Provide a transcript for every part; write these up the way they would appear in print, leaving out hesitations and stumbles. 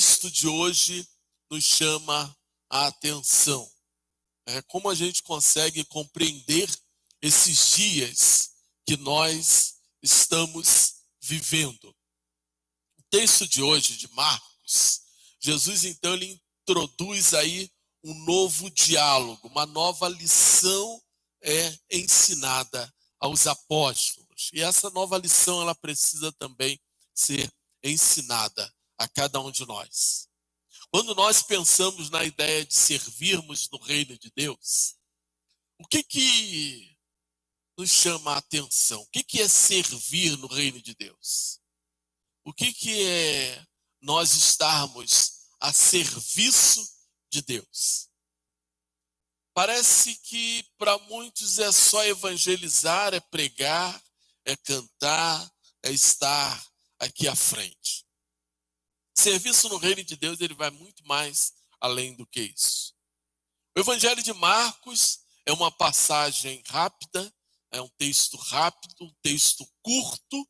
texto de hoje nos chama a atenção. Como a gente consegue compreender esses dias que nós estamos vivendo. O texto de hoje, de Marcos, Jesus então ele introduz aí um novo diálogo, uma nova lição ensinada aos apóstolos. E essa nova lição ela precisa também ser ensinada a cada um de nós. Quando nós pensamos na ideia de servirmos no reino de Deus, o que nos chama a atenção? O que é servir no reino de Deus? O que é nós estarmos a serviço de Deus? Parece que para muitos é só evangelizar, é pregar, é cantar, é estar aqui à frente. Serviço no reino de Deus, ele vai muito mais além do que isso. O Evangelho de Marcos é uma passagem rápida, é um texto rápido, um texto curto,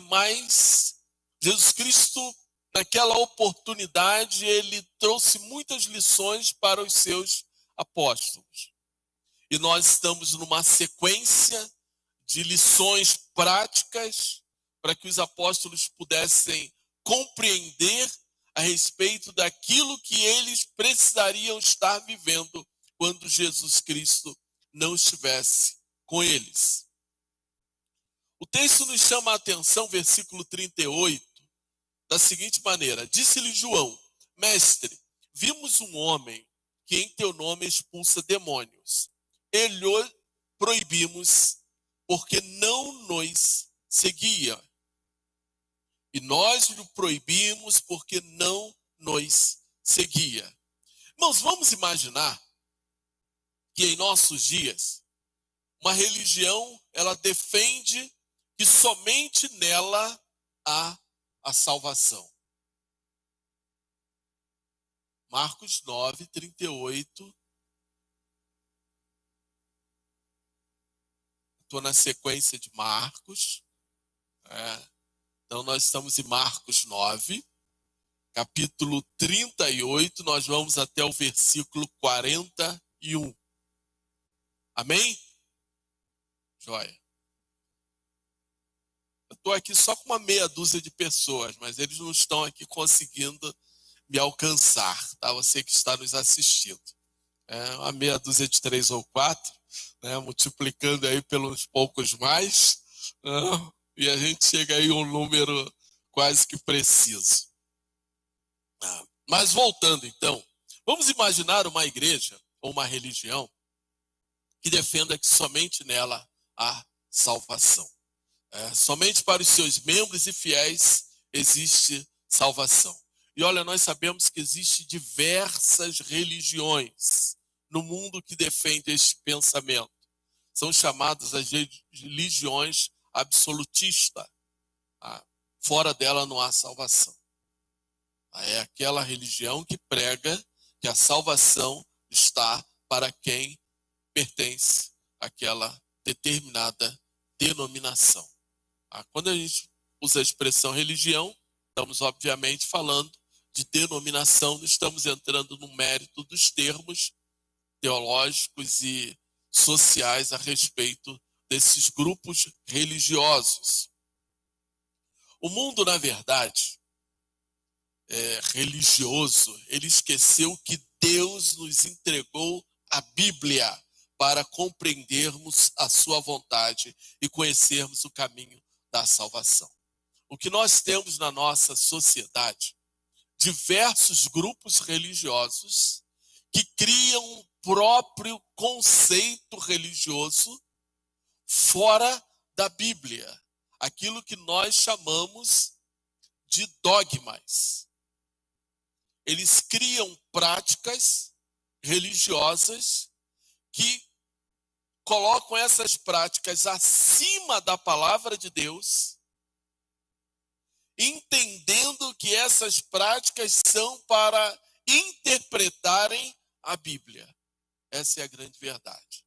mas Jesus Cristo, naquela oportunidade, ele trouxe muitas lições para os seus apóstolos. E nós estamos numa sequência de lições práticas para que os apóstolos pudessem compreender a respeito daquilo que eles precisariam estar vivendo quando Jesus Cristo não estivesse com eles. O texto nos chama a atenção, versículo 38, da seguinte maneira: disse-lhe João, mestre, vimos um homem que em teu nome expulsa demônios. Ele o proibimos porque não nos seguia. E nós lhe proibimos porque não nos seguia. Irmãos, vamos imaginar que em nossos dias, uma religião, ela defende que somente nela há a salvação. Marcos 9, 38. Estou na sequência de Marcos. Então nós estamos em Marcos 9, capítulo 38, nós vamos até o versículo 41. Amém? Joia. Eu estou aqui só com uma meia dúzia de pessoas, mas eles não estão aqui conseguindo me alcançar, tá? Você que está nos assistindo. Uma meia dúzia de 3 ou 4, multiplicando aí pelos poucos mais, e a gente chega aí a um número quase que preciso. Mas voltando então, vamos imaginar uma igreja ou uma religião que defenda que somente nela há salvação. Somente para os seus membros e fiéis existe salvação. E olha, nós sabemos que existem diversas religiões no mundo que defendem este pensamento. São chamadas as religiões absolutistas. Fora dela não há salvação. É aquela religião que prega que a salvação está para quem pertence àquela determinada denominação. Quando a gente usa a expressão religião, estamos obviamente falando de denominação, não estamos entrando no mérito dos termos teológicos e sociais a respeito desses grupos religiosos. O mundo, na verdade, religioso, ele esqueceu que Deus nos entregou a Bíblia para compreendermos a sua vontade e conhecermos o caminho da salvação. O que nós temos na nossa sociedade, diversos grupos religiosos que criam um próprio conceito religioso fora da Bíblia, aquilo que nós chamamos de dogmas. Eles criam práticas religiosas que colocam essas práticas acima da palavra de Deus, entendendo que essas práticas são para interpretarem a Bíblia. Essa é a grande verdade.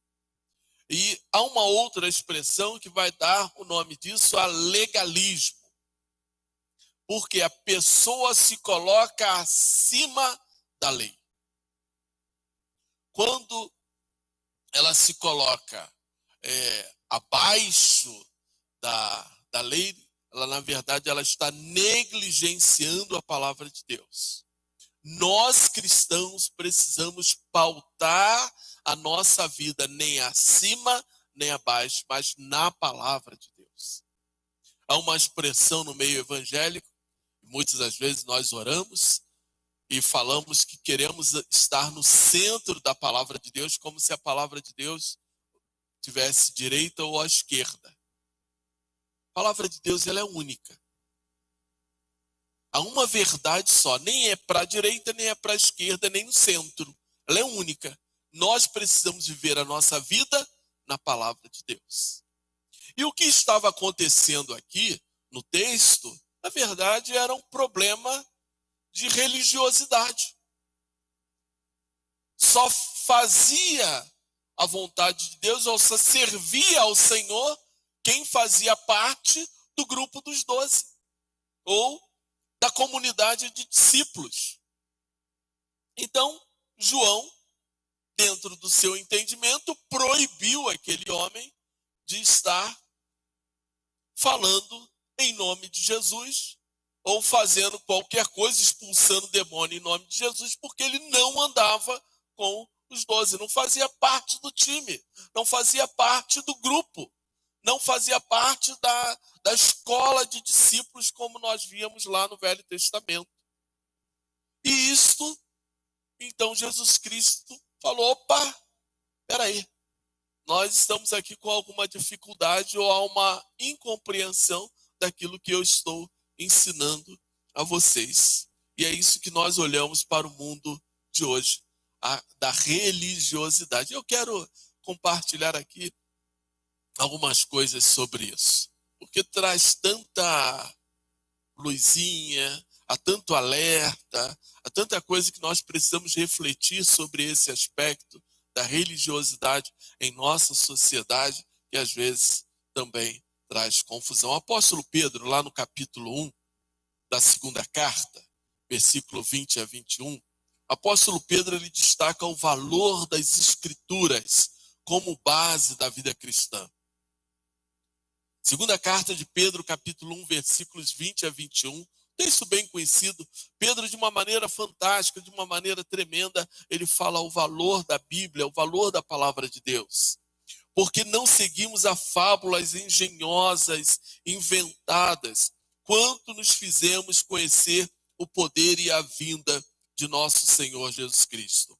E há uma outra expressão que vai dar o nome disso a legalismo. porque a pessoa se coloca acima da lei. Quando ela se coloca abaixo da lei, ela, na verdade, ela está negligenciando a palavra de Deus. Nós, cristãos, precisamos pautar a nossa vida nem acima, nem abaixo, mas na palavra de Deus. Há uma expressão no meio evangélico, muitas das vezes nós oramos e falamos que queremos estar no centro da palavra de Deus, como se a palavra de Deus tivesse direita ou à esquerda. A palavra de Deus, ela é única. Há uma verdade só, nem é para a direita, nem é para a esquerda, nem no centro. Ela é única. Nós precisamos viver a nossa vida na palavra de Deus. E o que estava acontecendo aqui no texto, na verdade, era um problema de religiosidade. Só fazia a vontade de Deus, ou só servia ao Senhor quem fazia parte do grupo dos 12, ou da comunidade de discípulos. Então, João, dentro do seu entendimento, proibiu aquele homem de estar falando em nome de Jesus, ou fazendo qualquer coisa, expulsando o demônio em nome de Jesus, porque ele não andava com os 12, não fazia parte do time, não fazia parte do grupo, não fazia parte da escola de discípulos, como nós víamos lá no Velho Testamento. E isto, então Jesus Cristo falou, opa, peraí, nós estamos aqui com alguma dificuldade ou há uma incompreensão daquilo que eu estou ensinando a vocês. E é isso que nós olhamos para o mundo de hoje, da religiosidade. Eu quero compartilhar aqui algumas coisas sobre isso, porque traz tanta luzinha, há tanto alerta, há tanta coisa que nós precisamos refletir sobre esse aspecto da religiosidade em nossa sociedade, que às vezes também traz confusão. O apóstolo Pedro, lá no capítulo 1 da segunda carta, versículo 20 a 21, o apóstolo Pedro ele destaca o valor das escrituras como base da vida cristã. Segunda carta de Pedro, capítulo 1, versículos 20 a 21, texto bem conhecido. Pedro, de uma maneira fantástica, de uma maneira tremenda, ele fala o valor da Bíblia, o valor da palavra de Deus. Porque não seguimos a fábulas engenhosas, inventadas, quanto nos fizemos conhecer o poder e a vinda de nosso Senhor Jesus Cristo.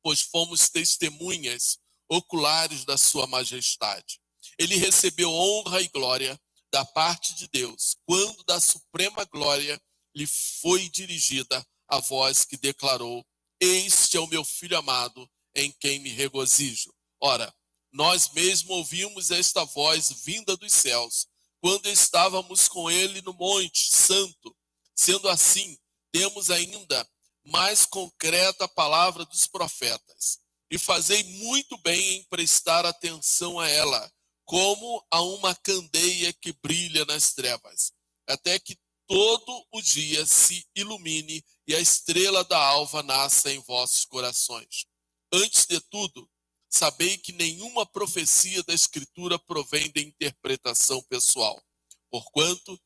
Pois fomos testemunhas oculares da sua majestade. Ele recebeu honra e glória da parte de Deus, quando da suprema glória lhe foi dirigida a voz que declarou: este é o meu filho amado, em quem me regozijo. Ora, nós mesmos ouvimos esta voz vinda dos céus, quando estávamos com ele no Monte Santo. Sendo assim, temos ainda mais concreta a palavra dos profetas, e fazei muito bem em prestar atenção a ela, como a uma candeia que brilha nas trevas, até que todo o dia se ilumine e a estrela da alva nasça em vossos corações. Antes de tudo, sabei que nenhuma profecia da Escritura provém da interpretação pessoal, porquanto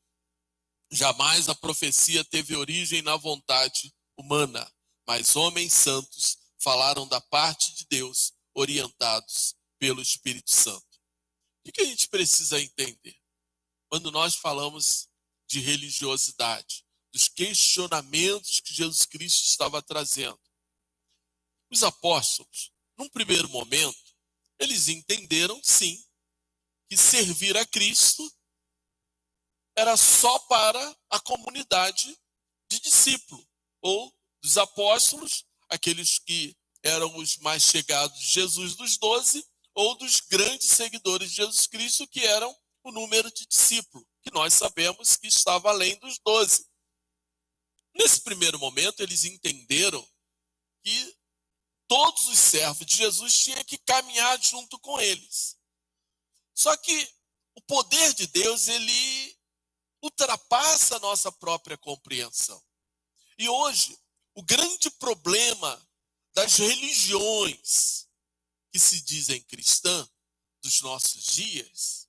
jamais a profecia teve origem na vontade humana, mas homens santos falaram da parte de Deus, orientados pelo Espírito Santo. O que a gente precisa entender? Quando nós falamos de religiosidade, dos questionamentos que Jesus Cristo estava trazendo. Os apóstolos, num primeiro momento, eles entenderam, sim, que servir a Cristo era só para a comunidade de discípulo, ou dos apóstolos, aqueles que eram os mais chegados de Jesus dos 12, ou dos grandes seguidores de Jesus Cristo, que eram o número de discípulos, que nós sabemos que estava além dos 12. Nesse primeiro momento, eles entenderam que todos os servos de Jesus tinham que caminhar junto com eles. Só que o poder de Deus, ele ultrapassa a nossa própria compreensão. E hoje, o grande problema das religiões que se dizem cristãs dos nossos dias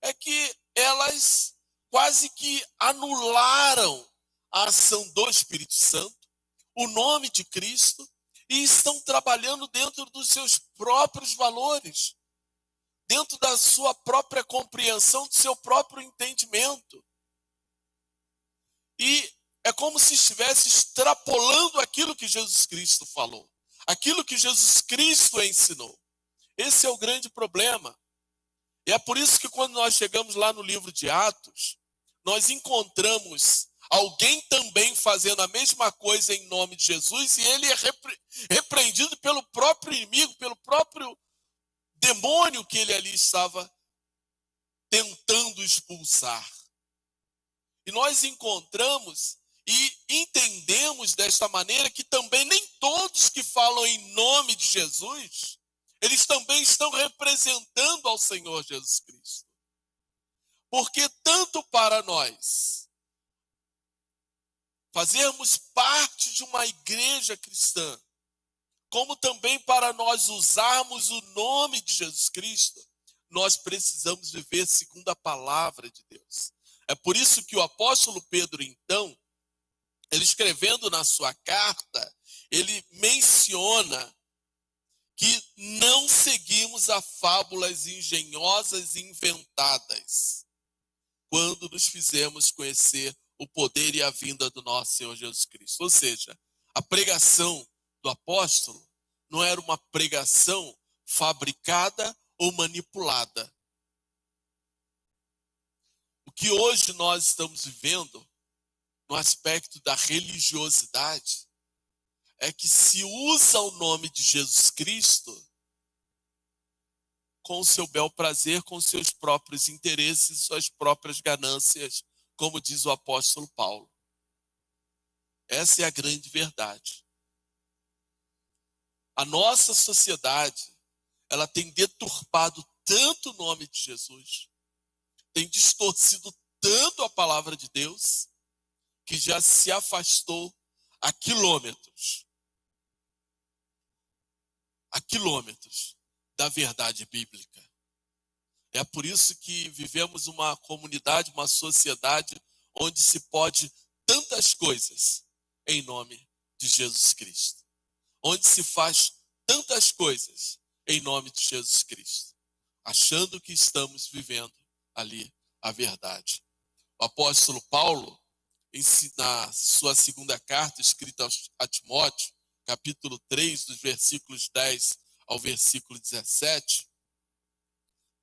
é que elas quase que anularam a ação do Espírito Santo, o nome de Cristo, e estão trabalhando dentro dos seus próprios valores, dentro da sua própria compreensão, do seu próprio entendimento. E é como se estivesse extrapolando aquilo que Jesus Cristo falou, aquilo que Jesus Cristo ensinou. Esse é o grande problema. E é por isso que quando nós chegamos lá no livro de Atos, nós encontramos alguém também fazendo a mesma coisa em nome de Jesus, e ele é repreendido pelo próprio inimigo, pelo próprio demônio que ele ali estava tentando expulsar. E nós encontramos e entendemos desta maneira que também nem todos que falam em nome de Jesus, eles também estão representando ao Senhor Jesus Cristo. Porque tanto para nós fazermos parte de uma igreja cristã, como também para nós usarmos o nome de Jesus Cristo, nós precisamos viver segundo a palavra de Deus. É por isso que o apóstolo Pedro, então, ele escrevendo na sua carta, ele menciona que não seguimos a fábulas engenhosas e inventadas quando nos fizemos conhecer o poder e a vinda do nosso Senhor Jesus Cristo. Ou seja, a pregação do apóstolo não era uma pregação fabricada ou manipulada. O que hoje nós estamos vivendo no aspecto da religiosidade é que se usa o nome de Jesus Cristo com o seu bel prazer, com seus próprios interesses, suas próprias ganâncias, como diz o apóstolo Paulo. Essa é a grande verdade. A nossa sociedade, ela tem deturpado tanto o nome de Jesus, tem distorcido tanto a palavra de Deus, que já se afastou a quilômetros da verdade bíblica. É por isso que vivemos uma comunidade, uma sociedade onde se pode tantas coisas em nome de Jesus Cristo. Onde se faz tantas coisas em nome de Jesus Cristo, achando que estamos vivendo ali a verdade. O apóstolo Paulo, na sua segunda carta, escrita a Timóteo, capítulo 3, dos versículos 10 ao versículo 17,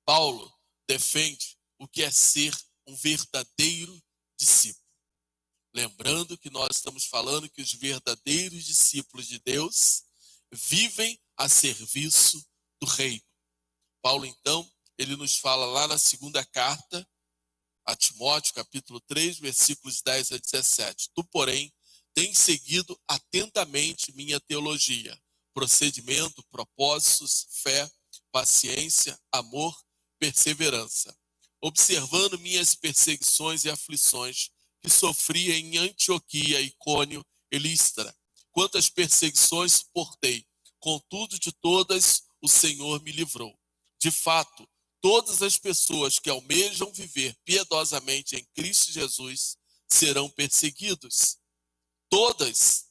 Paulo defende o que é ser um verdadeiro discípulo. Lembrando que nós estamos falando que os verdadeiros discípulos de Deus vivem a serviço do reino. Paulo, então, ele nos fala lá na segunda carta a Timóteo, capítulo 3, versículos 10 a 17. Tu, porém, tens seguido atentamente minha teologia, procedimento, propósitos, fé, paciência, amor, perseverança, observando minhas perseguições e aflições que sofria em Antioquia, Icônio e Listra. Quantas perseguições suportei, contudo de todas o Senhor me livrou. De fato, todas as pessoas que almejam viver piedosamente em Cristo Jesus serão perseguidos.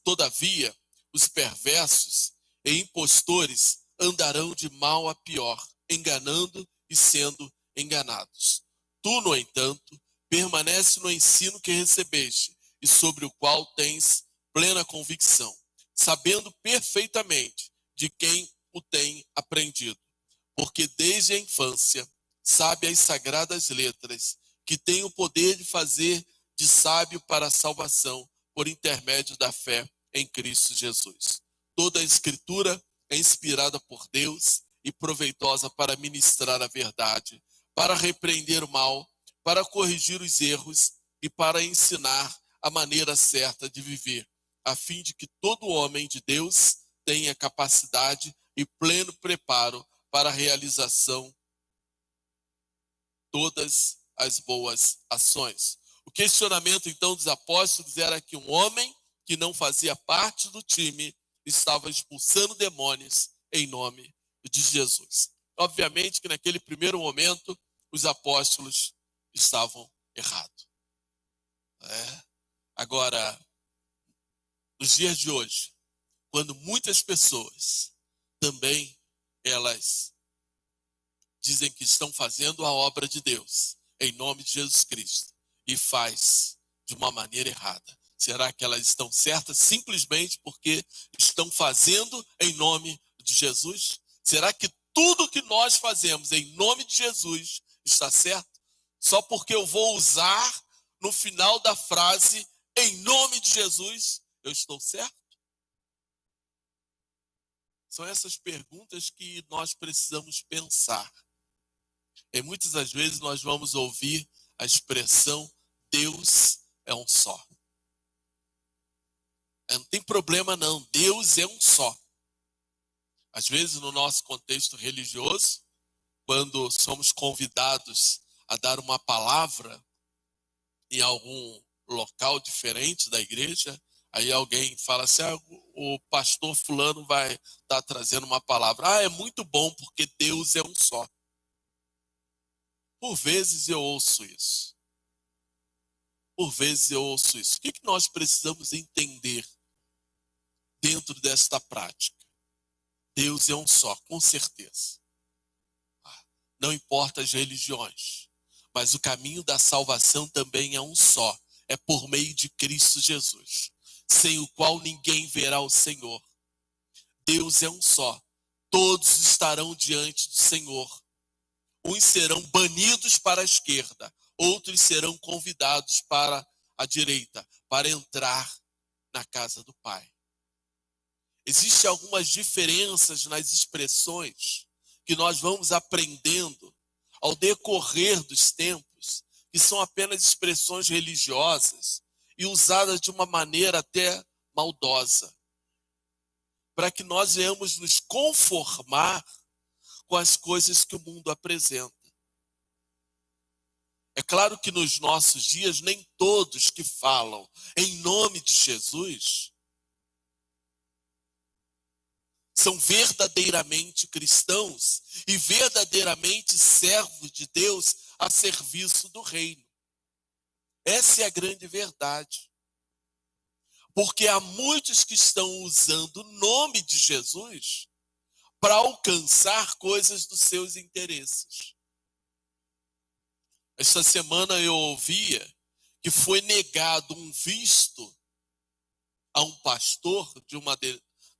Todavia, os perversos e impostores andarão de mal a pior, enganando e sendo enganados. Tu, no entanto, permanece no ensino que recebeste e sobre o qual tens plena convicção, sabendo perfeitamente de quem o tem aprendido. Porque desde a infância sabe as sagradas letras, que tem o poder de fazer de sábio para a salvação por intermédio da fé em Cristo Jesus. Toda a Escritura é inspirada por Deus e proveitosa para ministrar a verdade, para repreender o mal, para corrigir os erros e para ensinar a maneira certa de viver, a fim de que todo homem de Deus tenha capacidade e pleno preparo para a realização todas as boas ações. O questionamento, então, dos apóstolos era que um homem que não fazia parte do time estava expulsando demônios em nome de Jesus. Obviamente que naquele primeiro momento os apóstolos estavam errados. Agora, nos dias de hoje, quando muitas pessoas também elas dizem que estão fazendo a obra de Deus em nome de Jesus Cristo e faz de uma maneira errada, será que elas estão certas simplesmente porque estão fazendo em nome de Jesus? Será que tudo que nós fazemos em nome de Jesus está certo? Só porque eu vou usar no final da frase em nome de Jesus, eu estou certo? São essas perguntas que nós precisamos pensar. E muitas das vezes nós vamos ouvir a expressão Deus é um só. Não tem problema não, Deus é um só. Às vezes no nosso contexto religioso, quando somos convidados a dar uma palavra em algum local diferente da igreja, aí alguém fala assim, o pastor fulano vai estar trazendo uma palavra. É muito bom porque Deus é um só. Por vezes eu ouço isso. O que nós precisamos entender dentro desta prática? Deus é um só, com certeza. Não importa as religiões, mas o caminho da salvação também é um só. É por meio de Cristo Jesus, sem o qual ninguém verá o Senhor. Deus é um só. Todos estarão diante do Senhor. Uns serão banidos para a esquerda, outros serão convidados para a direita, para entrar na casa do Pai. Existem algumas diferenças nas expressões que nós vamos aprendendo ao decorrer dos tempos, que são apenas expressões religiosas e usadas de uma maneira até maldosa, para que nós venhamos nos conformar com as coisas que o mundo apresenta. É claro que nos nossos dias, nem todos que falam em nome de Jesus são verdadeiramente cristãos e verdadeiramente servos de Deus a serviço do reino. Essa é a grande verdade. Porque há muitos que estão usando o nome de Jesus para alcançar coisas dos seus interesses. Esta semana eu ouvia que foi negado um visto a um pastor de uma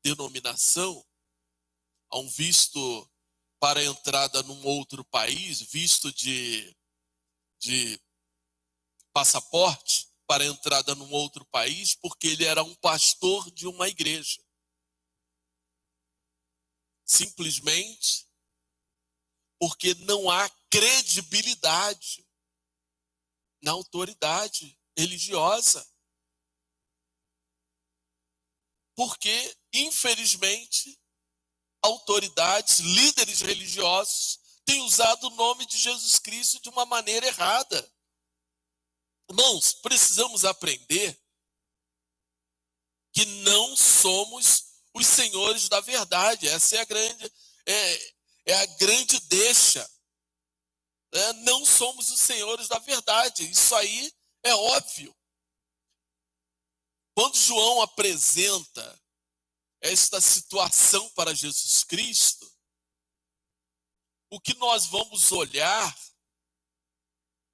denominação, a um visto para entrada num outro país, visto de passaporte para entrada num outro país, porque ele era um pastor de uma igreja. Simplesmente porque não há credibilidade na autoridade religiosa. Porque, infelizmente, autoridades, líderes religiosos têm usado o nome de Jesus Cristo de uma maneira errada. Irmãos, precisamos aprender que não somos os senhores da verdade. Essa é a grande deixa. Não somos os senhores da verdade. Isso aí é óbvio. Quando João apresenta esta situação para Jesus Cristo, o que nós vamos olhar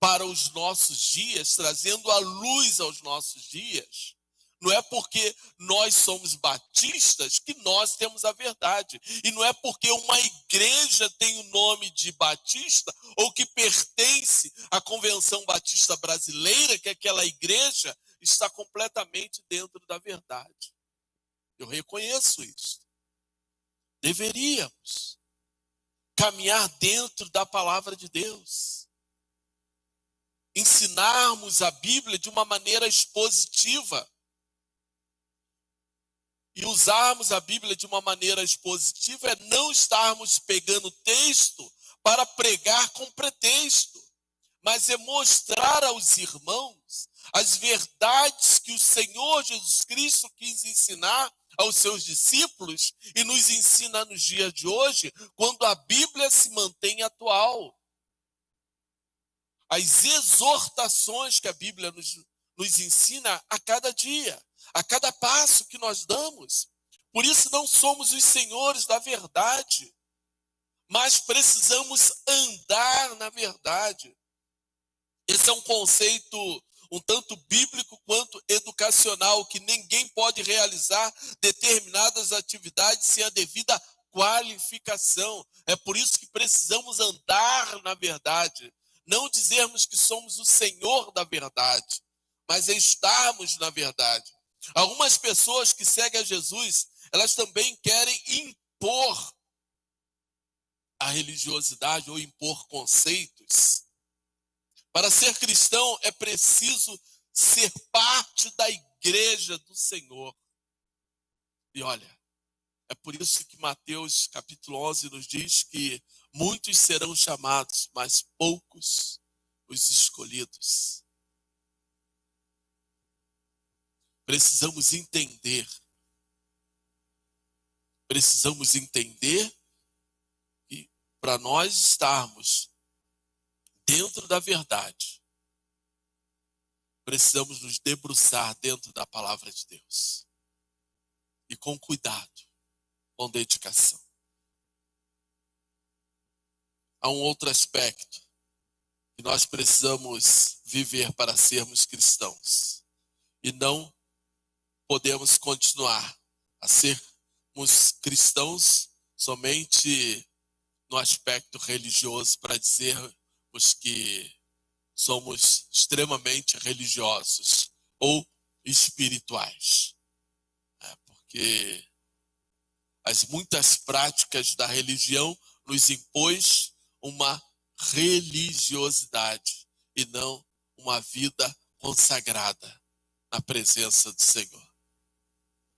para os nossos dias, trazendo a luz aos nossos dias, não é porque nós somos batistas que nós temos a verdade. E não é porque uma igreja tem o nome de batista ou que pertence à Convenção Batista Brasileira que aquela igreja está completamente dentro da verdade. Eu reconheço isso. Deveríamos caminhar dentro da palavra de Deus. Ensinarmos a Bíblia de uma maneira expositiva. E usarmos a Bíblia de uma maneira expositiva é não estarmos pegando texto para pregar com pretexto, mas é mostrar aos irmãos as verdades que o Senhor Jesus Cristo quis ensinar aos seus discípulos e nos ensina nos dias de hoje, quando a Bíblia se mantém atual. As exortações que a Bíblia nos ensina a cada dia, a cada passo que nós damos. Por isso não somos os senhores da verdade, mas precisamos andar na verdade. Esse é um conceito um tanto bíblico quanto educacional, que ninguém pode realizar determinadas atividades sem a devida qualificação. É por isso que precisamos andar na verdade. Não dizermos que somos o Senhor da verdade, mas é estarmos na verdade. Algumas pessoas que seguem a Jesus, elas também querem impor a religiosidade ou impor conceitos. Para ser cristão é preciso ser parte da igreja do Senhor. E olha, é por isso que Mateus capítulo 11 nos diz que muitos serão chamados, mas poucos os escolhidos. Precisamos entender que para nós estarmos dentro da verdade, precisamos nos debruçar dentro da palavra de Deus. E com cuidado, com dedicação. Há um outro aspecto que nós precisamos viver para sermos cristãos. E não podemos continuar a sermos cristãos somente no aspecto religioso, para dizermos que somos extremamente religiosos ou espirituais. Porque as muitas práticas da religião nos impôs uma religiosidade e não uma vida consagrada na presença do Senhor.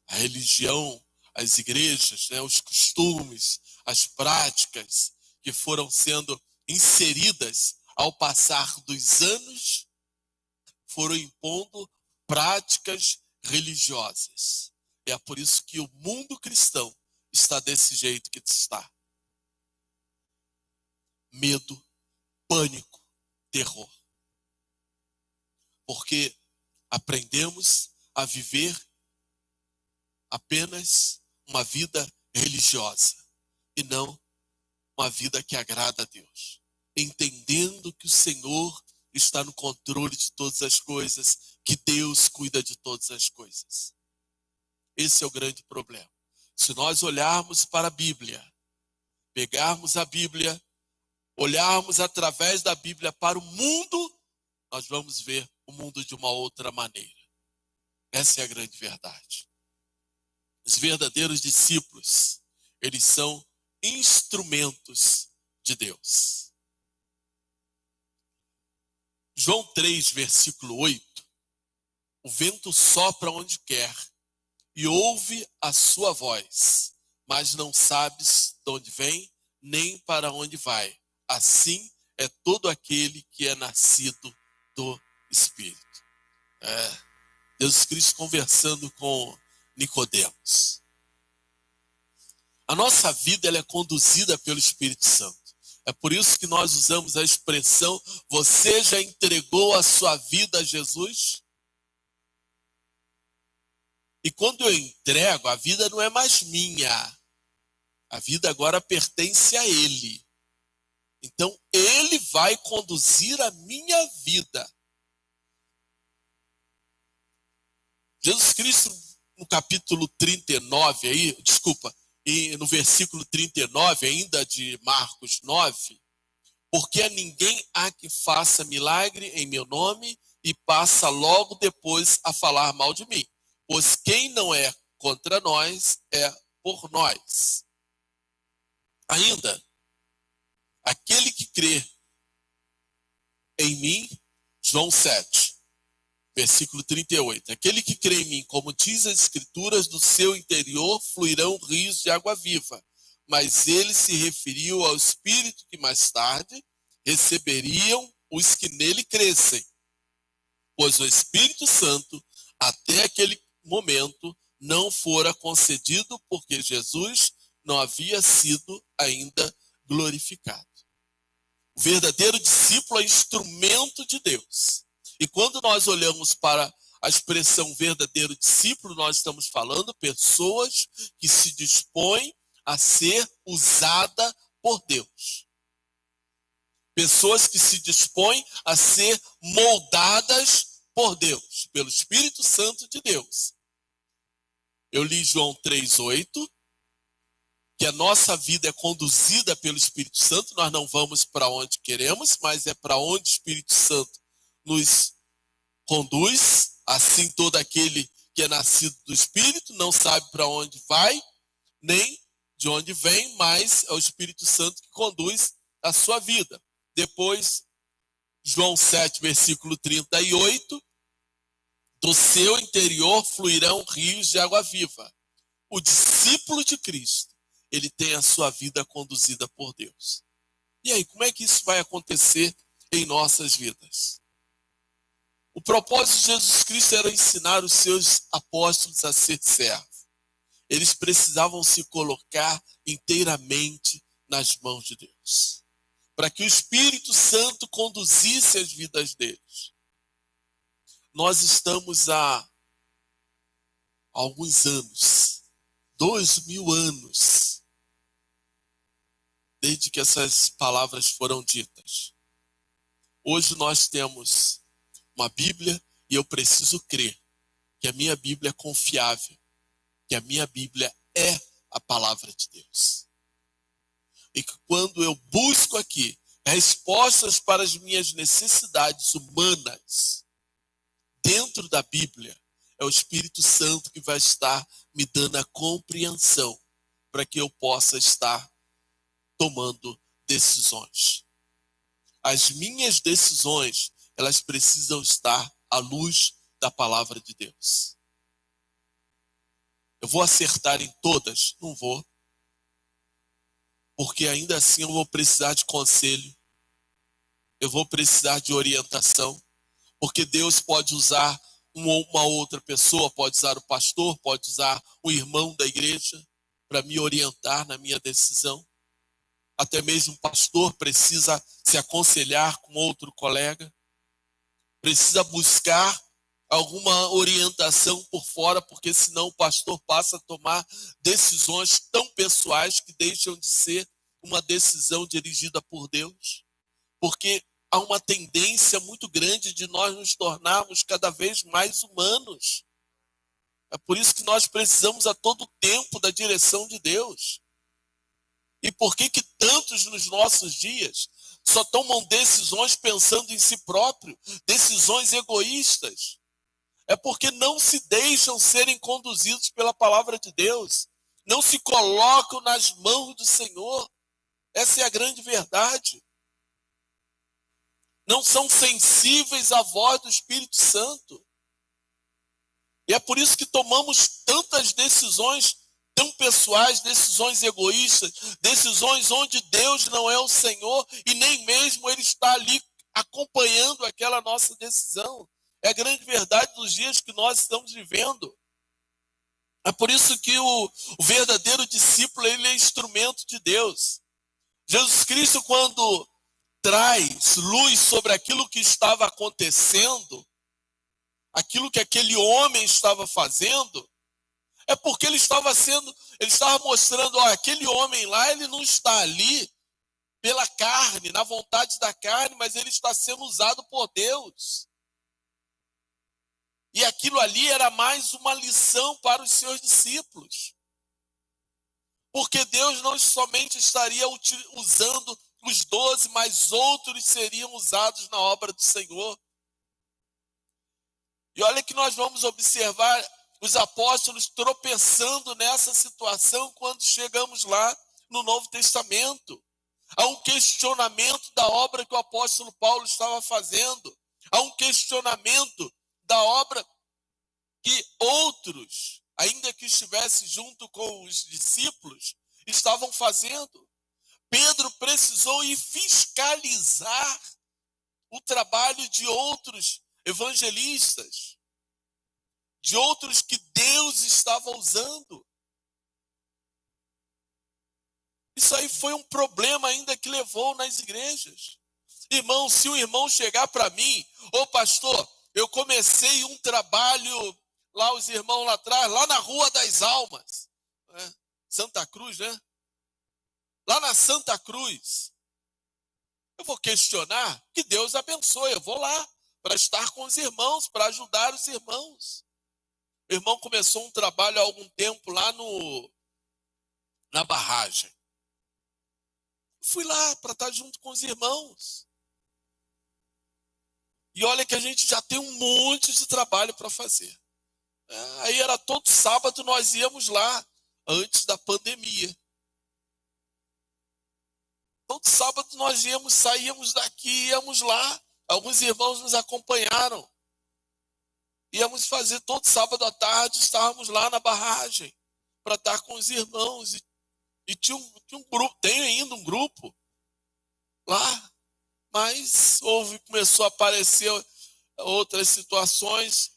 A religião, as igrejas, os costumes, as práticas que foram sendo inseridas ao passar dos anos, foram impondo práticas religiosas. E é por isso que o mundo cristão está desse jeito que está. Medo, pânico, terror. Porque aprendemos a viver apenas uma vida religiosa e não uma vida que agrada a Deus. Entendendo que o Senhor está no controle de todas as coisas, que Deus cuida de todas as coisas. Esse é o grande problema. Se nós olharmos para a Bíblia, pegarmos a Bíblia, olharmos através da Bíblia para o mundo, nós vamos ver o mundo de uma outra maneira. Essa é a grande verdade. Os verdadeiros discípulos, eles são instrumentos de Deus. João 3, versículo 8. O vento sopra onde quer e ouve a sua voz, mas não sabes de onde vem, nem para onde vai. Assim é todo aquele que é nascido do Espírito. Jesus Cristo conversando com Nicodemos. A nossa vida ela é conduzida pelo Espírito Santo. É por isso que nós usamos a expressão: você já entregou a sua vida a Jesus? E quando eu entrego, a vida não é mais minha. A vida agora pertence a Ele. Então, Ele vai conduzir a minha vida. Jesus Cristo, no capítulo 39, e no versículo 39, ainda de Marcos 9, porque a ninguém há que faça milagre em meu nome e passa logo depois a falar mal de mim. Pois quem não é contra nós é por nós. Ainda, aquele que crê em mim, João 7, versículo 38. Aquele que crê em mim, como diz as Escrituras, do seu interior fluirão rios de água viva. Mas ele se referiu ao Espírito que mais tarde receberiam os que nele crescem, pois o Espírito Santo, até aquele momento, não fora concedido, porque Jesus não havia sido ainda glorificado. O verdadeiro discípulo é instrumento de Deus. E quando nós olhamos para a expressão verdadeiro discípulo, nós estamos falando pessoas que se dispõem a ser usada por Deus. Pessoas que se dispõem a ser moldadas por Deus, pelo Espírito Santo de Deus. Eu li João 3,8, que a nossa vida é conduzida pelo Espírito Santo, nós não vamos para onde queremos, mas é para onde o Espírito Santo nos conduz. Assim todo aquele que é nascido do Espírito não sabe para onde vai, nem de onde vem, mas é o Espírito Santo que conduz a sua vida. Depois, João 7, versículo 38, do seu interior fluirão rios de água viva. O discípulo de Cristo, ele tem a sua vida conduzida por Deus. E aí, como é que isso vai acontecer em nossas vidas? O propósito de Jesus Cristo era ensinar os seus apóstolos a ser servos. Eles precisavam se colocar inteiramente nas mãos de Deus, para que o Espírito Santo conduzisse as vidas deles. Nós estamos há alguns anos, 2000 anos, desde que essas palavras foram ditas. Hoje nós temos uma Bíblia e eu preciso crer que a minha Bíblia é confiável, que a minha Bíblia é a palavra de Deus. E que quando eu busco aqui respostas para as minhas necessidades humanas, dentro da Bíblia, é o Espírito Santo que vai estar me dando a compreensão para que eu possa estar tomando decisões. As minhas decisões, elas precisam estar à luz da palavra de Deus. Eu vou acertar em todas? Não vou. Porque ainda assim eu vou precisar de conselho. Eu vou precisar de orientação. Porque Deus pode usar uma outra pessoa, pode usar o pastor, pode usar o irmão da igreja para me orientar na minha decisão. Até mesmo o pastor precisa se aconselhar com outro colega. Precisa buscar alguma orientação por fora, porque senão o pastor passa a tomar decisões tão pessoais que deixam de ser uma decisão dirigida por Deus. Porque há uma tendência muito grande de nós nos tornarmos cada vez mais humanos. É por isso que nós precisamos a todo tempo da direção de Deus. E por que tantos nos nossos dias só tomam decisões pensando em si próprio, decisões egoístas? É porque não se deixam serem conduzidos pela palavra de Deus, não se colocam nas mãos do Senhor. Essa é a grande verdade. Não são sensíveis à voz do Espírito Santo. E é por isso que tomamos tantas decisões tão pessoais, decisões egoístas, decisões onde Deus não é o Senhor e nem mesmo Ele está ali acompanhando aquela nossa decisão. É a grande verdade dos dias que nós estamos vivendo. É por isso que o verdadeiro discípulo, ele é instrumento de Deus. Jesus Cristo, quando traz luz sobre aquilo que estava acontecendo, aquilo que aquele homem estava fazendo, é porque ele estava mostrando, aquele homem lá, ele não está ali pela carne, na vontade da carne, mas ele está sendo usado por Deus. E aquilo ali era mais uma lição para os seus discípulos. Porque Deus não somente estaria usando os 12, mas outros seriam usados na obra do Senhor. E olha que nós vamos observar os apóstolos tropeçando nessa situação quando chegamos lá no Novo Testamento. Há um questionamento da obra que o apóstolo Paulo estava fazendo. Há um questionamento da obra que outros, ainda que estivessem junto com os discípulos, estavam fazendo. Pedro precisou ir fiscalizar o trabalho de outros evangelistas, de outros que Deus estava usando. Isso aí foi um problema ainda que levou nas igrejas. Irmão, se um irmão chegar para mim, ô pastor, eu comecei um trabalho, lá os irmãos lá atrás, lá na Rua das Almas, né? Santa Cruz, né? Lá na Santa Cruz. Eu vou questionar, que Deus abençoe, eu vou lá para estar com os irmãos, para ajudar os irmãos. O irmão começou um trabalho há algum tempo lá na barragem. Fui lá para estar junto com os irmãos. E olha que a gente já tem um monte de trabalho para fazer. Aí era todo sábado nós íamos lá, antes da pandemia. Todo sábado nós saíamos daqui, íamos lá. Alguns irmãos nos acompanharam. Íamos fazer todo sábado à tarde, estávamos lá na barragem para estar com os irmãos. E tinha um grupo, tem ainda um grupo lá, mas começou a aparecer outras situações,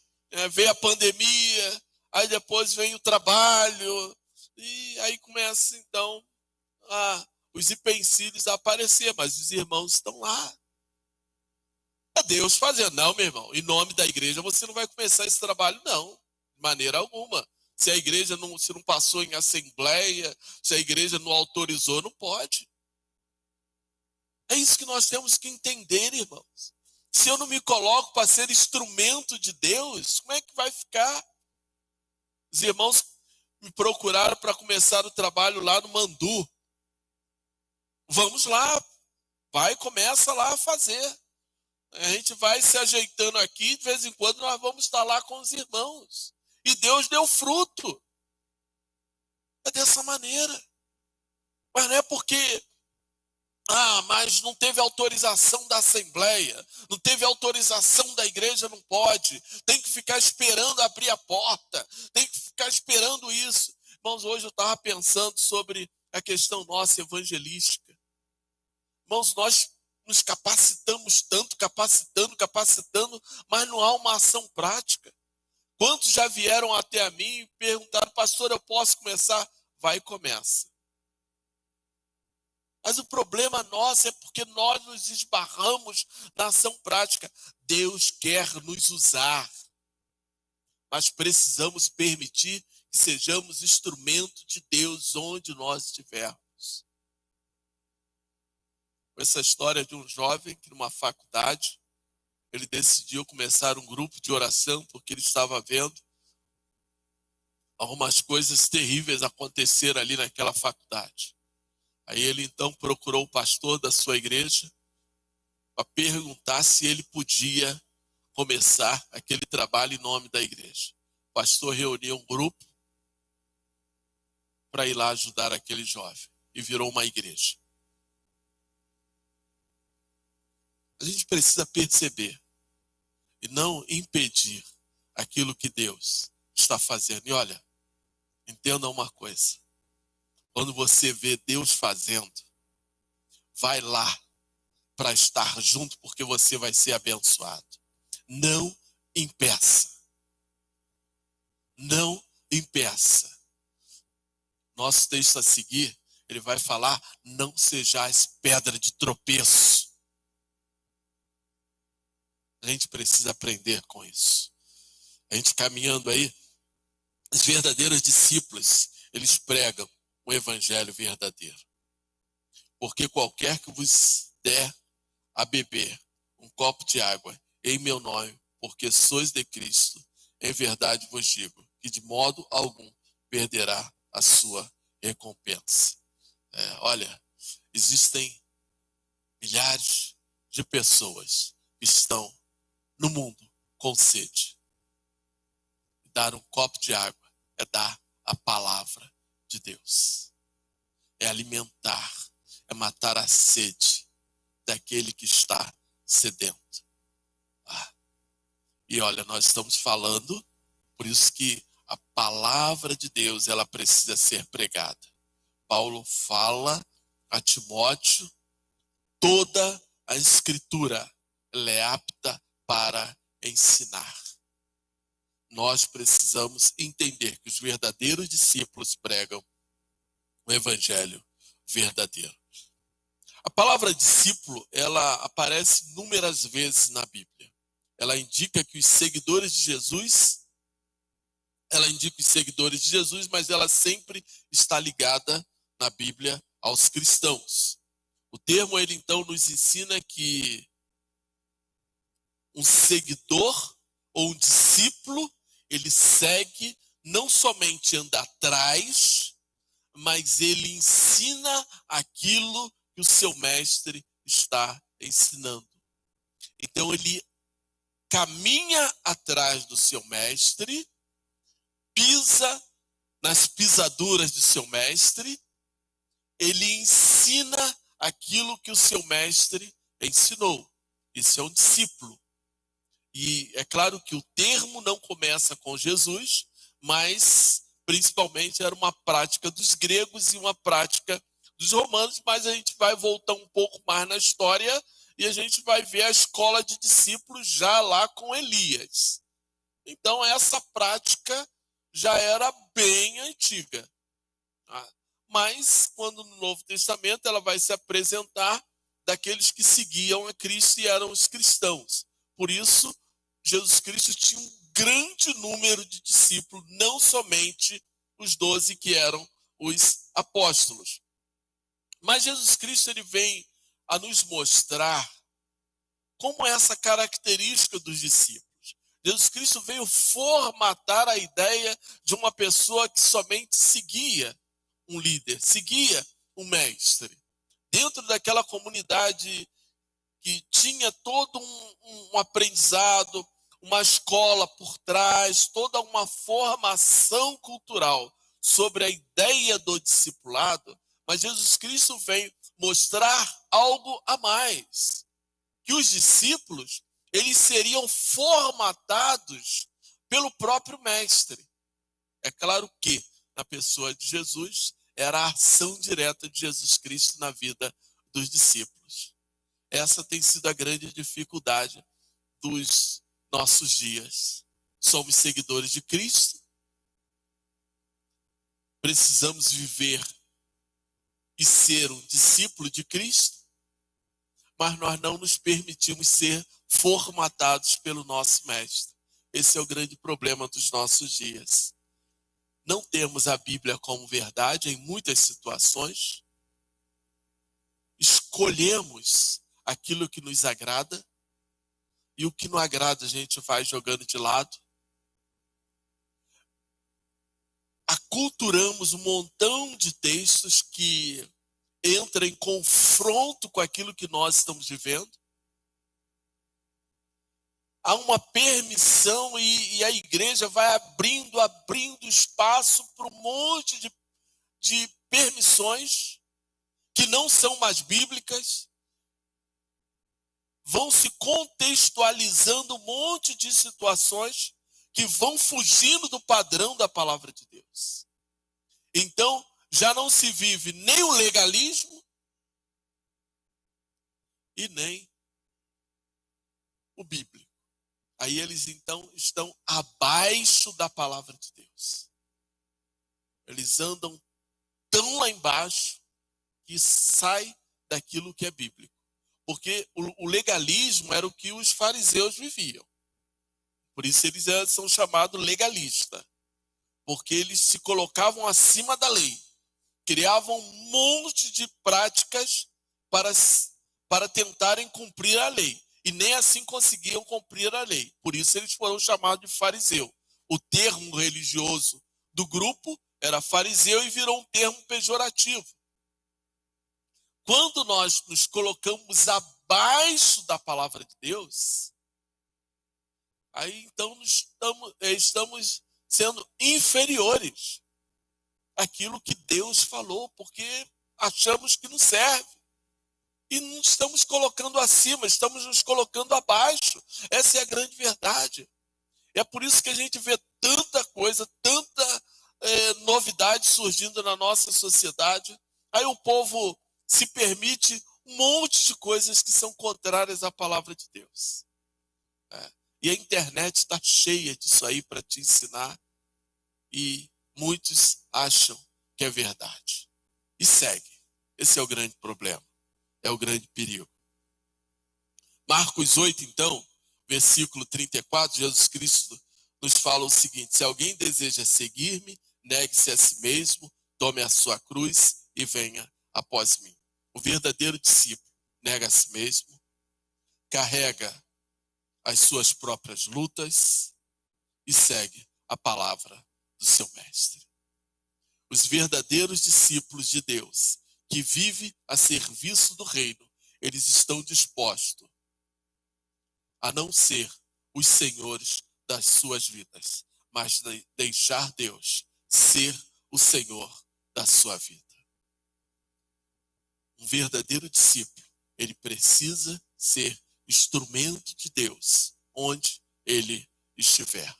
veio a pandemia, aí depois vem o trabalho, e aí começa então os empecilhos a aparecer, mas os irmãos estão lá. É Deus fazendo. Não, meu irmão, em nome da igreja você não vai começar esse trabalho, não, de maneira alguma. Se a igreja se não passou em assembleia, se a igreja não autorizou, não pode. É isso que nós temos que entender, irmãos. Se eu não me coloco para ser instrumento de Deus, como é que vai ficar? Os irmãos me procuraram para começar o trabalho lá no Mandu. Vamos lá, começa lá a fazer. A gente vai se ajeitando aqui, de vez em quando nós vamos estar lá com os irmãos. E Deus deu fruto. É dessa maneira. Mas não é porque, mas não teve autorização da Assembleia, não teve autorização da igreja, não pode. Tem que ficar esperando abrir a porta, tem que ficar esperando isso. Irmãos, hoje eu estava pensando sobre a questão nossa evangelística. Irmãos, nós nos capacitamos tanto, capacitando, mas não há uma ação prática. Quantos já vieram até a mim e perguntaram, pastor, eu posso começar? Vai e começa. Mas o problema nosso é porque nós nos esbarramos na ação prática. Deus quer nos usar, mas precisamos permitir que sejamos instrumento de Deus onde nós estivermos. Essa história de um jovem que numa faculdade, ele decidiu começar um grupo de oração porque ele estava vendo algumas coisas terríveis acontecer ali naquela faculdade. Aí ele então procurou o pastor da sua igreja para perguntar se ele podia começar aquele trabalho em nome da igreja. O pastor reuniu um grupo para ir lá ajudar aquele jovem e virou uma igreja. A gente precisa perceber e não impedir aquilo que Deus está fazendo. E olha, entenda uma coisa. Quando você vê Deus fazendo, vai lá para estar junto, porque você vai ser abençoado. Não impeça. Não impeça. Nosso texto a seguir, ele vai falar, não sejais pedra de tropeço. A gente precisa aprender com isso. A gente caminhando aí, os verdadeiros discípulos, eles pregam o evangelho verdadeiro. Porque qualquer que vos der a beber um copo de água em meu nome, porque sois de Cristo, em verdade vos digo, que de modo algum perderá a sua recompensa. Olha, existem milhares de pessoas que estão no mundo com sede. Dar um copo de água é dar a palavra de Deus. É alimentar, é matar a sede daquele que está sedento. E olha, nós estamos falando, por isso que a palavra de Deus, ela precisa ser pregada. Paulo fala a Timóteo, toda a escritura ela é apta para ensinar. Nós precisamos entender que os verdadeiros discípulos pregam o evangelho verdadeiro. A palavra discípulo, ela aparece inúmeras vezes na Bíblia. Ela indica que os seguidores de Jesus, mas ela sempre está ligada na Bíblia aos cristãos. O termo, ele então nos ensina que um seguidor ou um discípulo, ele segue, não somente anda atrás, mas ele ensina aquilo que o seu mestre está ensinando. Então ele caminha atrás do seu mestre, pisa nas pisaduras do seu mestre, ele ensina aquilo que o seu mestre ensinou. Esse é um discípulo. E é claro que o termo não começa com Jesus, mas principalmente era uma prática dos gregos e uma prática dos romanos, mas a gente vai voltar um pouco mais na história e a gente vai ver a escola de discípulos já lá com Elias. Então essa prática já era bem antiga. Mas quando no Novo Testamento ela vai se apresentar daqueles que seguiam a Cristo e eram os cristãos. Por isso, Jesus Cristo tinha um grande número de discípulos, não somente os 12 que eram os apóstolos. Mas Jesus Cristo, ele vem a nos mostrar como é essa característica dos discípulos. Jesus Cristo veio formatar a ideia de uma pessoa que somente seguia um líder, seguia um mestre. Dentro daquela comunidade que tinha todo um aprendizado, uma escola por trás, toda uma formação cultural sobre a ideia do discipulado, mas Jesus Cristo vem mostrar algo a mais, que os discípulos, eles seriam formatados pelo próprio mestre. É claro que, na pessoa de Jesus, era a ação direta de Jesus Cristo na vida dos discípulos. Essa tem sido a grande dificuldade dos nossos dias. Somos seguidores de Cristo, precisamos viver e ser um discípulo de Cristo, mas nós não nos permitimos ser formatados pelo nosso mestre. Esse é o grande problema dos nossos dias. Não temos a Bíblia como verdade em muitas situações. Escolhemos aquilo que nos agrada e o que não agrada a gente vai jogando de lado. Aculturamos um montão de textos que entram em confronto com aquilo que nós estamos vivendo. Há uma permissão e a igreja vai abrindo espaço para um monte de permissões que não são mais bíblicas. Vão se contextualizando um monte de situações que vão fugindo do padrão da palavra de Deus. Então, já não se vive nem o legalismo e nem o bíblico. Aí eles então estão abaixo da palavra de Deus. Eles andam tão lá embaixo que sai daquilo que é bíblico. Porque o legalismo era o que os fariseus viviam. Por isso eles são chamados legalistas. Porque eles se colocavam acima da lei. Criavam um monte de práticas para tentarem cumprir a lei. E nem assim conseguiam cumprir a lei. Por isso eles foram chamados de fariseu. O termo religioso do grupo era fariseu e virou um termo pejorativo. Quando nós nos colocamos abaixo da palavra de Deus, aí então estamos sendo inferiores àquilo que Deus falou, porque achamos que não serve. E não estamos colocando acima, estamos nos colocando abaixo. Essa é a grande verdade. É por isso que a gente vê tanta coisa, tanta novidade surgindo na nossa sociedade. Aí o povo se permite um monte de coisas que são contrárias à palavra de Deus. E a internet está cheia disso aí para te ensinar. E muitos acham que é verdade. E segue. Esse é o grande problema. É o grande perigo. Marcos 8, então, versículo 34, Jesus Cristo nos fala o seguinte: se alguém deseja seguir-me, negue-se a si mesmo, tome a sua cruz e venha após mim. O verdadeiro discípulo nega a si mesmo, carrega as suas próprias lutas e segue a palavra do seu mestre. Os verdadeiros discípulos de Deus, que vivem a serviço do reino, eles estão dispostos a não ser os senhores das suas vidas, mas deixar Deus ser o Senhor da sua vida. Um verdadeiro discípulo, ele precisa ser instrumento de Deus onde ele estiver.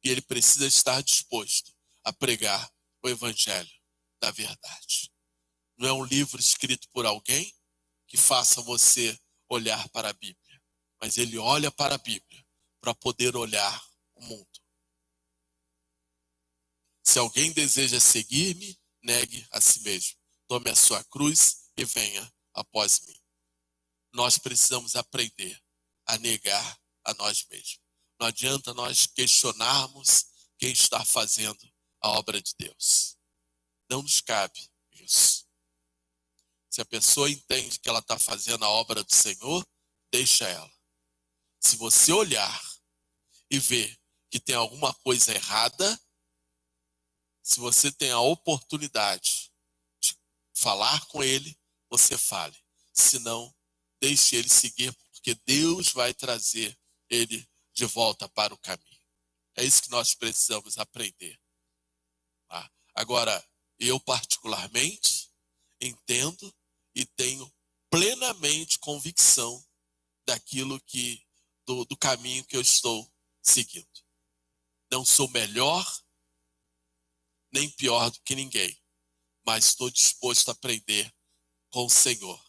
E ele precisa estar disposto a pregar o evangelho da verdade. Não é um livro escrito por alguém que faça você olhar para a Bíblia, mas ele olha para a Bíblia para poder olhar o mundo. Se alguém deseja seguir-me, negue a si mesmo. Tome a sua cruz e venha após mim. Nós precisamos aprender a negar a nós mesmos. Não adianta nós questionarmos quem está fazendo a obra de Deus. Não nos cabe isso. Se a pessoa entende que ela está fazendo a obra do Senhor, deixa ela. Se você olhar e ver que tem alguma coisa errada, se você tem a oportunidade de falar com ele, você fale. Se não, deixe ele seguir, porque Deus vai trazer ele de volta para o caminho. É isso que nós precisamos aprender. Tá? Agora, eu particularmente entendo e tenho plenamente convicção daquilo que, do caminho que eu estou seguindo. Não sou melhor nem pior do que ninguém, mas estou disposto a aprender com o Senhor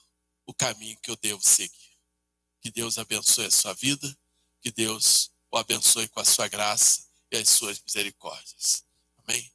o caminho que eu devo seguir. Que Deus abençoe a sua vida, que Deus o abençoe com a sua graça e as suas misericórdias. Amém?